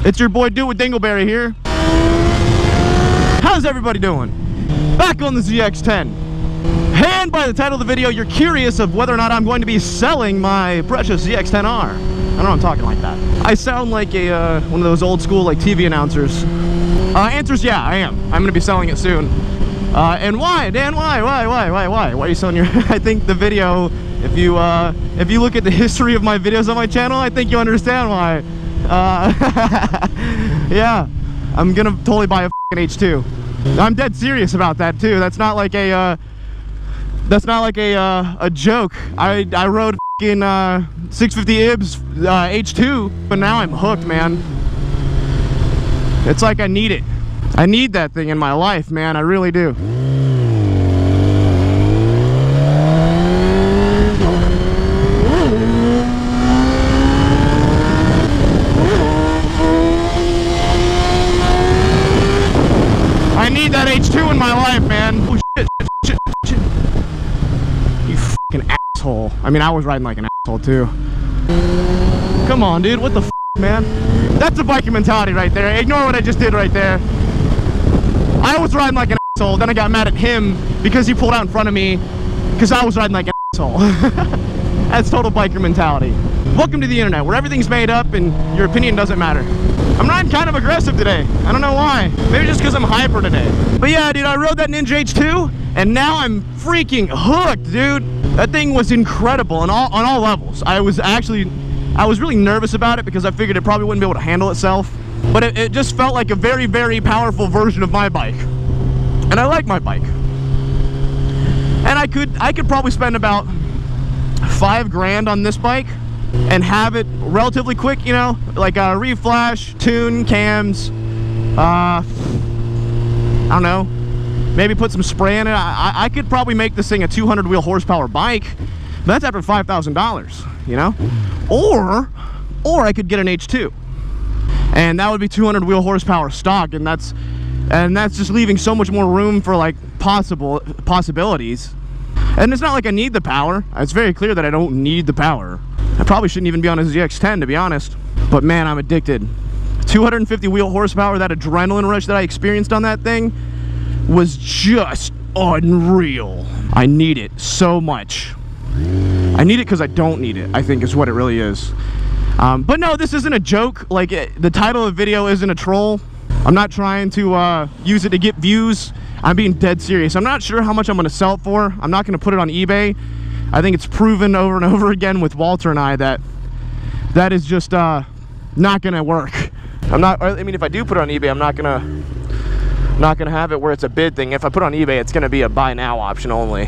It's your boy Dude with Dingleberry here. How's everybody doing? Back on the ZX-10. And by the title of the video, you're curious of whether or not I'm going to be selling my precious ZX-10R. I don't know, I'm talking like that. I sound like a one of those old school like TV announcers. Answer's yeah, I am. I'm gonna be selling it soon. And why, Dan? Why? Why are you selling your? I think the video. If you look at the history of my videos on my channel, I think you understand why. Yeah, I'm gonna totally buy a f***ing H2. I'm dead serious about that too. That's not like a joke. I rode f***ing 650 IBS H2, but now I'm hooked, man. It's like I need it. I need that thing in my life, man. I really do. I need that H2 in my life, man. Oh, shit. You fucking asshole. I mean, I was riding like an asshole, too. Come on, dude. What the f***, man? That's a biker mentality right there. Ignore what I just did right there. I was riding like an asshole. Then I got mad at him because he pulled out in front of me because I was riding like an asshole. That's total biker mentality. Welcome to the internet, where everything's made up and your opinion doesn't matter. I'm riding kind of aggressive today. I don't know why. Maybe just because I'm hyper today. But yeah, dude, I rode that Ninja H2, and now I'm freaking hooked, dude. That thing was incredible on all levels. I was really nervous about it because I figured it probably wouldn't be able to handle itself. But it just felt like a very, very powerful version of my bike. And I like my bike. And I could probably spend about $5 grand on this bike and have it relatively quick, you know, like reflash, tune, cams, I don't know, maybe put some spray in it. I could probably make this thing a 200 wheel horsepower bike, but that's after $5,000, you know? Or I could get an H2, and that would be 200 wheel horsepower stock, and that's just leaving so much more room for like possibilities. And it's not like I need the power. It's very clear that I don't need the power. I probably shouldn't even be on a ZX-10, to be honest. But man, I'm addicted. 250 wheel horsepower, that adrenaline rush that I experienced on that thing was just unreal. I need it so much. I need it because I don't need it, I think is what it really is. But no, this isn't a joke. Like, the title of the video isn't a troll. I'm not trying to use it to get views. I'm being dead serious. I'm not sure how much I'm going to sell it for. I'm not going to put it on eBay. I think it's proven over and over again with Walter and I that is just not going to work. I mean, if I do put it on eBay, I'm not going to have it where it's a bid thing. If I put it on eBay, it's going to be a buy now option only.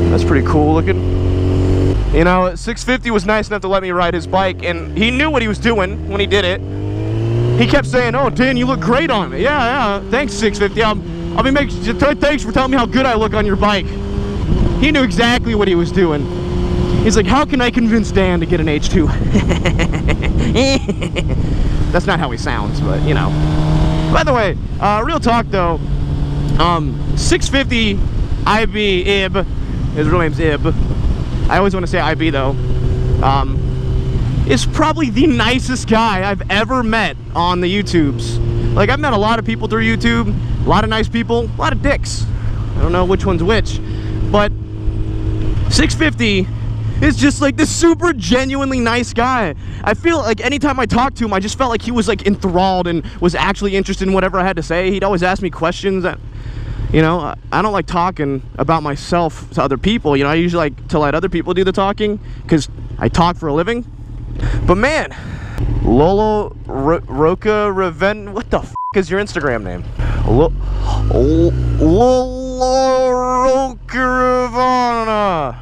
That's pretty cool looking. You know, 650 was nice enough to let me ride his bike, and he knew what he was doing when he did it. He kept saying, "Oh, Dan, you look great on it." Yeah, thanks, 650. Thanks for telling me how good I look on your bike. He knew exactly what he was doing. He's like, how can I convince Dan to get an H2? That's not how he sounds, but you know. By the way, real talk though, 650 IB Ib, his real name's Ib. I always want to say IB though. Is probably the nicest guy I've ever met on the YouTubes. Like, I've met a lot of people through YouTube, a lot of nice people, a lot of dicks. I don't know which one's which, but 650 is just like this super genuinely nice guy. I feel like anytime I talked to him, I just felt like he was like enthralled and was actually interested in whatever I had to say. He'd always ask me questions that, you know, I don't like talking about myself to other people. You know, I usually like to let other people do the talking because I talk for a living. But man, Lolo Roca Reven, what the f is your Instagram name? Lolo Roca Revana.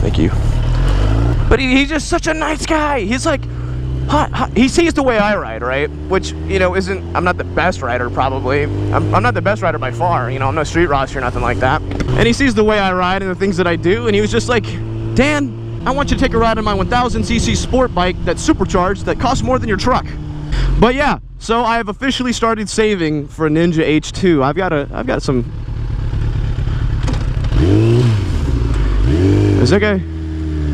Thank you. But he's just such a nice guy. He's like, he sees the way I ride, right? Which, you know, I'm not the best rider probably. I'm not the best rider by far. You know, I'm no street roster or nothing like that. And he sees the way I ride and the things that I do, and he was just like, Dan, I want you to take a ride on my 1000cc sport bike that's supercharged that costs more than your truck. But yeah, so I have officially started saving for a Ninja H2. I've got some. Is that guy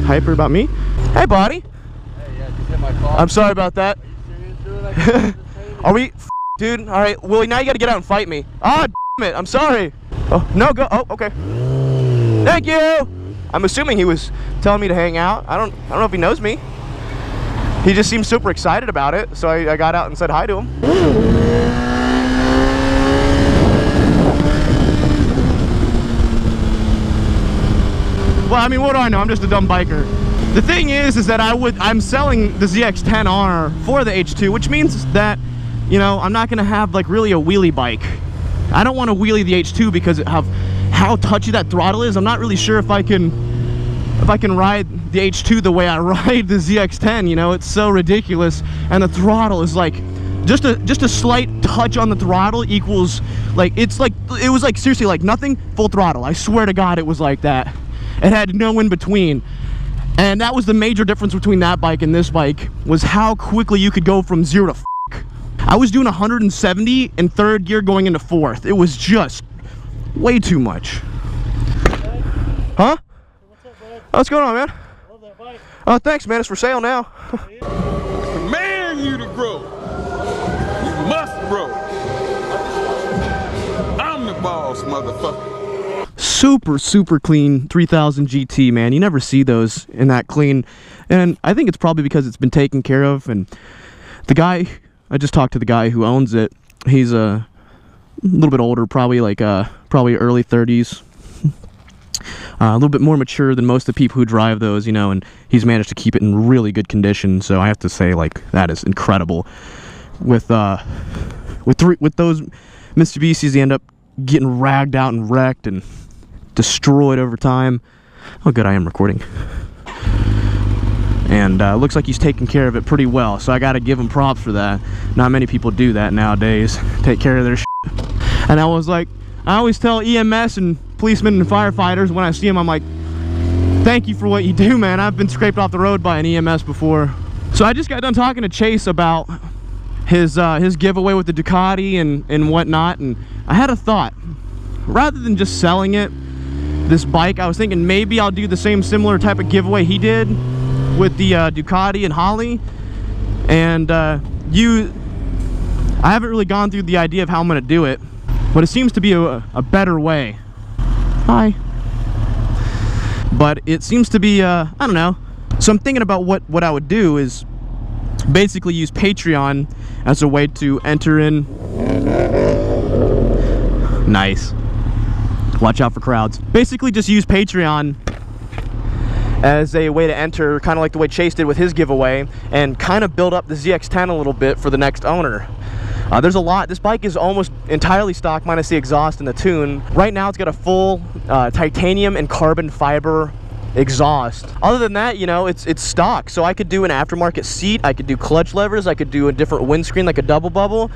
hyper about me? Hey, buddy. Hey, yeah, just hit my I'm sorry about that. Are we? Dude, all right, Willie, now you gotta get out and fight me. Ah, damn it, I'm sorry. Oh, no, go, oh, okay. Thank you. I'm assuming he was telling me to hang out. I don't know if he knows me. He just seemed super excited about it, so I got out and said hi to him. Well, I mean, what do I know? I'm just a dumb biker. The thing is that I'm selling the ZX-10R for the H2, which means that, you know, I'm not gonna have like really a wheelie bike. I don't want to wheelie the H2 because of how touchy that throttle is. I'm not really sure if I can ride the H2 the way I ride the ZX-10. You know, it's so ridiculous, and the throttle is like just a slight touch on the throttle equals like it was like seriously like nothing, full throttle. I swear to God, it was like that. It had no in between. And that was the major difference between that bike and this bike, was how quickly you could go from 0 to f***. I was doing 170 in third gear going into fourth. It was just way too much. Huh? What's up, bud? What's going on, man? Love that bike. Oh, thanks, man. It's for sale now. Command you to grow. You must grow. I'm the boss, motherfucker. Super clean 3000 GT, man. You never see those in that clean, and I think it's probably because it's been taken care of. And the guy, I just talked to the guy who owns it. He's a little bit older, probably like probably early 30s, a little bit more mature than most of the people who drive those, you know, and he's managed to keep it in really good condition. So I have to say, like, that is incredible. With those Mitsubishis, they end up getting ragged out and wrecked and destroyed over time. Oh, good, I am recording. And looks like he's taking care of it pretty well, so I gotta give him props for that. Not many people do that nowadays, take care of their shit. And I was like, I always tell EMS and policemen and firefighters when I see them, I'm like, thank you for what you do, man. I've been scraped off the road by an EMS before. So I just got done talking to Chase about his giveaway with the Ducati and whatnot, and I had a thought. Rather than just selling it, this bike, I was thinking maybe I'll do the same similar type of giveaway he did with the Ducati and Holly. And I haven't really gone through the idea of how I'm gonna do it, but it seems to be a better way. Hi. But it seems to be I don't know. So I'm thinking about what I would do is basically use Patreon as a way to enter in. Nice. Watch out for crowds. Basically just use Patreon as a way to enter, kind of like the way Chase did with his giveaway, and kind of build up the ZX-10 a little bit for the next owner. There's a lot. This bike is almost entirely stock minus the exhaust and the tune. Right now it's got a full titanium and carbon fiber exhaust. Other than that, you know, it's stock. So I could do an aftermarket seat, I could do clutch levers, I could do a different windscreen like a double bubble,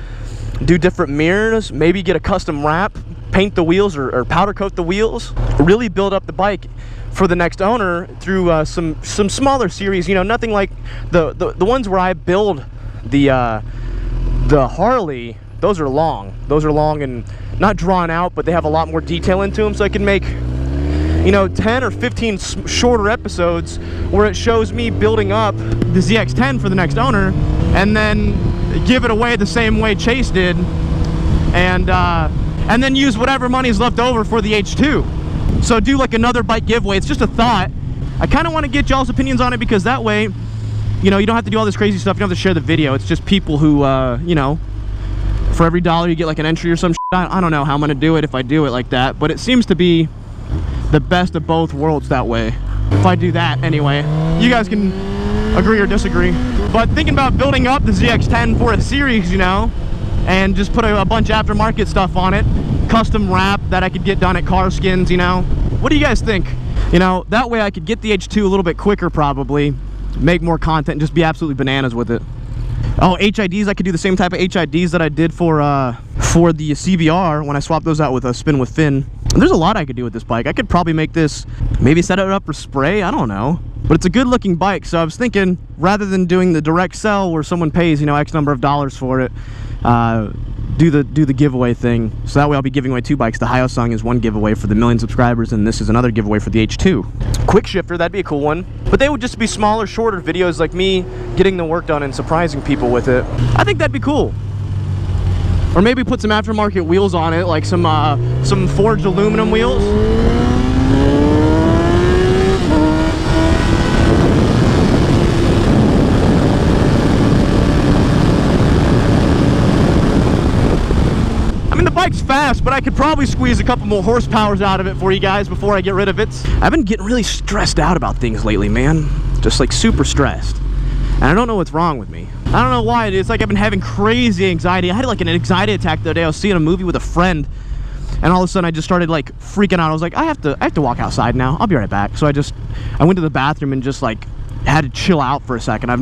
do different mirrors, maybe get a custom wrap, paint the wheels or powder coat the wheels, really build up the bike for the next owner through some smaller series, you know, nothing like the ones where I build the Harley. Those are long and not drawn out, but they have a lot more detail into them, so I can make, you know, 10 or 15 shorter episodes where it shows me building up the ZX-10 for the next owner, and then give it away the same way Chase did, and then use whatever money's left over for the H2. So do like another bike giveaway. It's just a thought. I kind of want to get y'all's opinions on it, because that way, you know, you don't have to do all this crazy stuff. You don't have to share the video. It's just people who, you know, for every $1 you get like an entry or some shit. I don't know how I'm going to do it if I do it like that, but it seems to be the best of both worlds that way. If I do that anyway. You guys can agree or disagree. But thinking about building up the ZX-10 for a series, you know, and just put a bunch of aftermarket stuff on it, custom wrap that I could get done at Car Skins, you know. What do you guys think? You know, that way I could get the H2 a little bit quicker probably, make more content, and just be absolutely bananas with it. Oh, HIDs, I could do the same type of HIDs that I did for the CBR when I swapped those out with a Spin with Finn. And there's a lot I could do with this bike. I could probably make this, maybe set it up for spray, I don't know. But it's a good looking bike, so I was thinking, rather than doing the direct sell where someone pays, you know, X number of dollars for it, do the giveaway thing. So that way I'll be giving away 2 bikes. The Hyosung is one giveaway for the 1,000,000 subscribers, and this is another giveaway for the H2. Quick shifter, that'd be a cool one. But they would just be smaller, shorter videos like me getting the work done and surprising people with it. I think that'd be cool. Or maybe put some aftermarket wheels on it, like some forged aluminum wheels. I mean, the bike's fast, but I could probably squeeze a couple more horsepowers out of it for you guys before I get rid of it. I've been getting really stressed out about things lately, man. Just like super stressed. And I don't know what's wrong with me. I don't know why. It's like I've been having crazy anxiety. I had like an anxiety attack the other day. I was seeing a movie with a friend, and all of a sudden I just started like freaking out. I was like, I have to walk outside now. I'll be right back. So I went to the bathroom and just like had to chill out for a second. I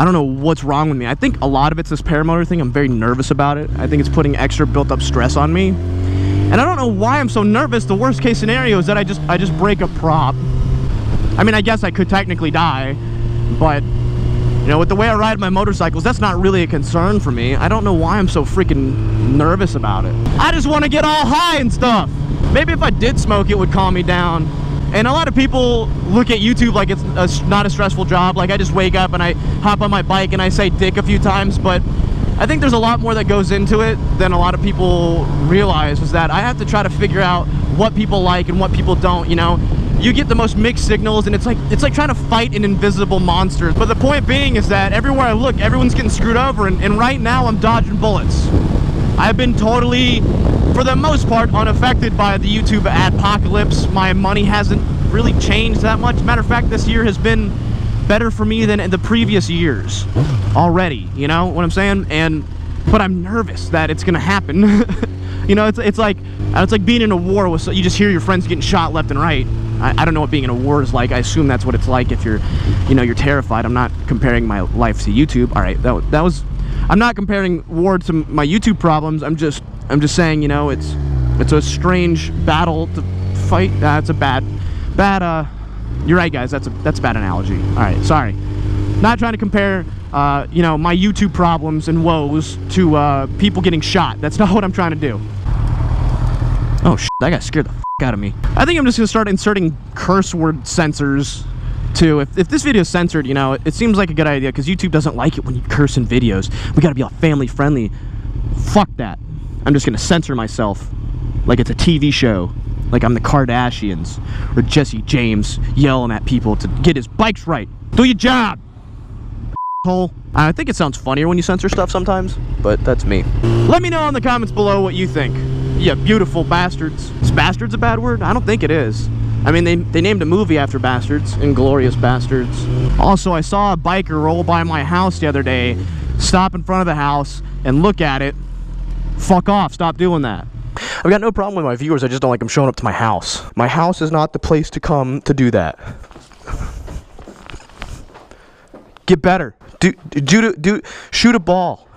don't know what's wrong with me. I think a lot of it's this paramotor thing. I'm very nervous about it. I think it's putting extra built up stress on me. And I don't know why I'm so nervous. The worst case scenario is that I just break a prop. I mean, I guess I could technically die, but you know, with the way I ride my motorcycles, that's not really a concern for me. I don't know why I'm so freaking nervous about it. I just want to get all high and stuff. Maybe if I did smoke, it would calm me down. And a lot of people look at YouTube like it's not a stressful job. Like I just wake up and I hop on my bike and I say dick a few times, but I think there's a lot more that goes into it than a lot of people realize, is that I have to try to figure out what people like and what people don't, you know? You get the most mixed signals, and it's like trying to fight an invisible monster. But the point being is that everywhere I look, everyone's getting screwed over, and right now I'm dodging bullets. I've been totally, for the most part, unaffected by the YouTube adpocalypse. My money hasn't really changed that much. Matter of fact, this year has been better for me than in the previous years already, you know what I'm saying? But I'm nervous that it's gonna happen. You know, it's like being in a war with, you just hear your friends getting shot left and right. I don't know what being in a war is like. I assume that's what it's like if you're terrified. I'm not comparing my life to YouTube. All right, that was. I'm not comparing war to my YouTube problems. I'm just saying, you know, it's a strange battle to fight. That's a bad. You're right, guys. That's a bad analogy. All right, sorry. Not trying to compare, you know, my YouTube problems and woes to people getting shot. That's not what I'm trying to do. Oh shit, that guy scared the f out of me. I think I'm just gonna start inserting curse word censors too. If this video is censored, you know, it seems like a good idea because YouTube doesn't like it when you curse in videos. We gotta be all family friendly. Fuck that. I'm just gonna censor myself like it's a TV show. Like I'm the Kardashians or Jesse James yelling at people to get his bikes right. Do your job, asshole. I think it sounds funnier when you censor stuff sometimes, but that's me. Let me know in the comments below what you think. Yeah, beautiful bastards. Is bastards a bad word? I don't think it is. I mean, they named a movie after bastards, Inglourious Bastards. Also, I saw a biker roll by my house the other day, stop in front of the house and look at it. Fuck off, stop doing that. I've got no problem with my viewers, I just don't like them showing up to my house. My house is not the place to come to do that. Get better. Shoot a ball.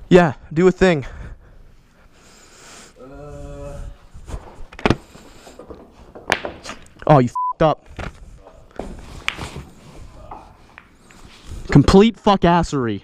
Yeah, do a thing. Oh, you f***ed up. Complete fuck-assery.